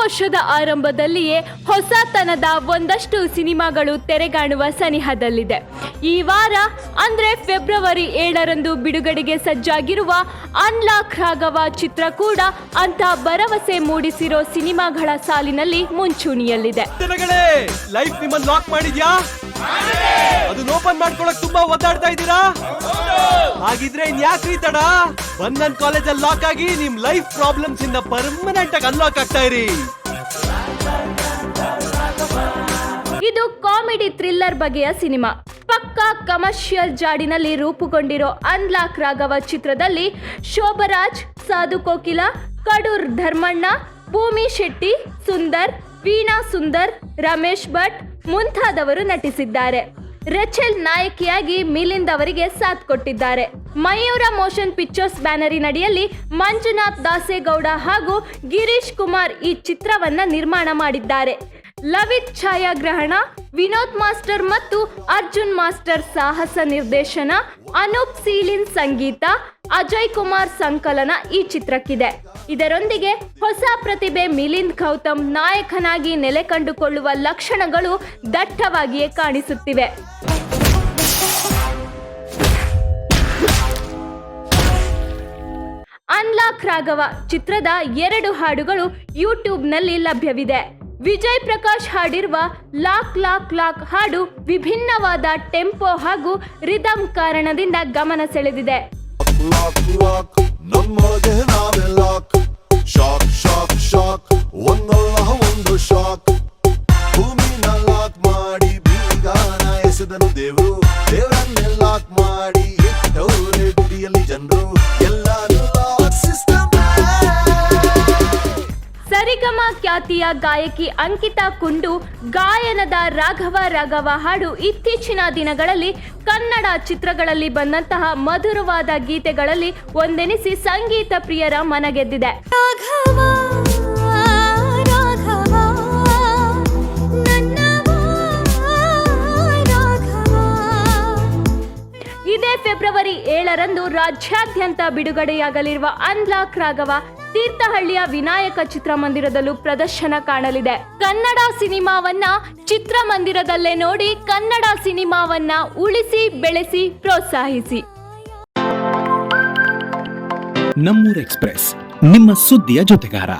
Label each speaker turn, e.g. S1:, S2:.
S1: ವರ್ಷದ ಆರಂಭದಲ್ಲಿಯೇ ಹೊಸತನದ ಒಂದಷ್ಟು ಸಿನಿಮಾಗಳು ತೆರೆಗಾಣುವ ಸನಿಹದಲ್ಲಿದೆ. ಈ ವಾರ ಅಂದ್ರೆ ಫೆಬ್ರವರಿ 7ರಂದು ಬಿಡುಗಡೆಗೆ ಸಜ್ಜಾಗಿರುವ ಅನ್ಲಾಕ್ ರಾಘವ ಚಿತ್ರ ಕೂಡ ಅಂತ ಭರವಸೆ ಮೂಡಿಸಿರೋ ಸಿನಿಮಾಗಳ ಸಾಲಿನಲ್ಲಿ ಮುಂಚೂಣಿಯಲ್ಲಿದೆ.
S2: ಲೈಫ್ ನಿಮ್ಮನ್ನು ಲಾಕ್ ಮಾಡಿದ್ಯಾ? ಅದನ್ನ ಓಪನ್ ಮಾಡ್ಕೊಳಕ್ ತುಂಬಾ ಒದ್ದಾಡ್ತಾ ಇದ್ದೀರಾ? ಹಾಗಿದ್ರೆ ಇನ್ಯಾಕ್ರಿ ತಡ? ಬಂಧನ್ ಕಾಲೇಜಲ್ಲಿ ಲಾಕ್ ಆಗಿ ನಿಮ್ ಲೈಫ್ ಪ್ರಾಬ್ಲಮ್ಸ್ ಇಂದ ಪರ್ಮನೆಂಟ್ ಆಗಿ ಅನ್ಲಾಕ್ ಆಗ್ತಾ ಇರಿ.
S1: ಇದು ಕಾಮಿಡಿ ಥ್ರಿಲ್ಲರ್ ಬಗೆಯ ಸಿನಿಮಾ. ಪಕ್ಕಾ ಕಮರ್ಷಿಯಲ್ ಜಾಡಿನಲ್ಲಿ ರೂಪುಗೊಂಡಿರೋ ಅನ್ಲಾಕ್ ರಾಘವ ಚಿತ್ರದಲ್ಲಿ ಶೋಭರಾಜ್, ಸಾಧು ಕೋಕಿಲ, ಕಡೂರ್ ಧರ್ಮಣ್ಣ, ಭೂಮಿ ಶೆಟ್ಟಿ, ಸುಂದರ್, ವೀಣಾ ಸುಂದರ್, ರಮೇಶ್ ಭಟ್ ಮುಂತಾದವರು ನಟಿಸಿದ್ದಾರೆ. ರೆಚೆಲ್ ನಾಯಕಿಯಾಗಿ ಮಿಲಿಂದ್ ಅವರಿಗೆ ಸಾಥ್ ಕೊಟ್ಟಿದ್ದಾರೆ. ಮಯೂರ ಮೋಷನ್ ಪಿಕ್ಚರ್ಸ್ ಬ್ಯಾನರಿನಡಿಯಲ್ಲಿ ಮಂಜುನಾಥ್ ದಾಸೇಗೌಡ ಹಾಗೂ ಗಿರೀಶ್ ಕುಮಾರ್ ಈ ಚಿತ್ರವನ್ನ ನಿರ್ಮಾಣ ಮಾಡಿದ್ದಾರೆ. ಲವಿತ್ ಛಾಯಾಗ್ರಹಣ, ವಿನೋದ್ ಮಾಸ್ಟರ್ ಮತ್ತು ಅರ್ಜುನ್ ಮಾಸ್ಟರ್ ಸಾಹಸ ನಿರ್ದೇಶನ, ಅನೂಪ್ ಸೀಲಿನ್ ಸಂಗೀತ, ಅಜಯ್ ಕುಮಾರ್ ಸಂಕಲನ ಈ ಚಿತ್ರಕ್ಕಿದೆ. ಇದರೊಂದಿಗೆ ಹೊಸ ಪ್ರತಿಭೆ ಮಿಲಿಂದ್ ಗೌತಮ್ ನಾಯಕನಾಗಿ ನೆಲೆ ಕಂಡುಕೊಳ್ಳುವ ಲಕ್ಷಣಗಳು ದಟ್ಟವಾಗಿಯೇ ಕಾಣಿಸುತ್ತಿವೆ. ಅನ್ಲಾಕ್ ರಾಘವ ಚಿತ್ರದ 2 ಹಾಡುಗಳು ಯೂಟ್ಯೂಬ್ನಲ್ಲಿ ಲಭ್ಯವಿದೆ. ವಿಜಯ್ ಪ್ರಕಾಶ್ ಹಾಡಿರುವ ಲಾಕ್ ಲಾಕ್ ಲಾಕ್ ಹಾಡು ವಿಭಿನ್ನವಾದ ಟೆಂಪೋ ಹಾಗೂ ರಿದಮ್ ಕಾರಣದಿಂದ ಗಮನ ಸೆಳೆದಿದೆ. ಸರಿಗಮ ಖ್ಯಾತಿಯ ಗಾಯಕಿ ಅಂಕಿತಾ ಕುಂಡು ಗಾಯನದ ರಾಘವ ರಾಘವ ಹಾಡು ಇತ್ತೀಚಿನ ದಿನಗಳಲ್ಲಿ ಕನ್ನಡ ಚಿತ್ರಗಳಲ್ಲಿ ಬಂದಂತಹ ಮಧುರವಾದ ಗೀತೆಗಳಲ್ಲಿ ಒಂದೆನಿಸಿ ಸಂಗೀತ ಪ್ರಿಯರ ಮನಗೆದ್ದಿದೆ. ಇದೇ ಫೆಬ್ರವರಿ 7ರಂದು ರಾಜ್ಯಾದ್ಯಂತ ಬಿಡುಗಡೆಯಾಗಲಿರುವ ಅನ್ಲಾಕ್ ರಾಘವ ತೀರ್ಥಹಳ್ಳಿಯ ವಿನಾಯಕ ಚಿತ್ರಮಂದಿರದಲ್ಲೂ ಪ್ರದರ್ಶನ ಕಾಣಲಿದೆ. ಕನ್ನಡ ಸಿನಿಮಾವನ್ನ ಚಿತ್ರಮಂದಿರದಲ್ಲೇ ನೋಡಿ ಕನ್ನಡ ಸಿನಿಮಾವನ್ನ ಉಳಿಸಿ ಬೆಳೆಸಿ ಪ್ರೋತ್ಸಾಹಿಸಿ.
S3: ನಮ್ಮೂರ್ ಎಕ್ಸ್‌ಪ್ರೆಸ್, ನಿಮ್ಮ ಸುದ್ದಿಯ ಜೊತೆಗಾರ.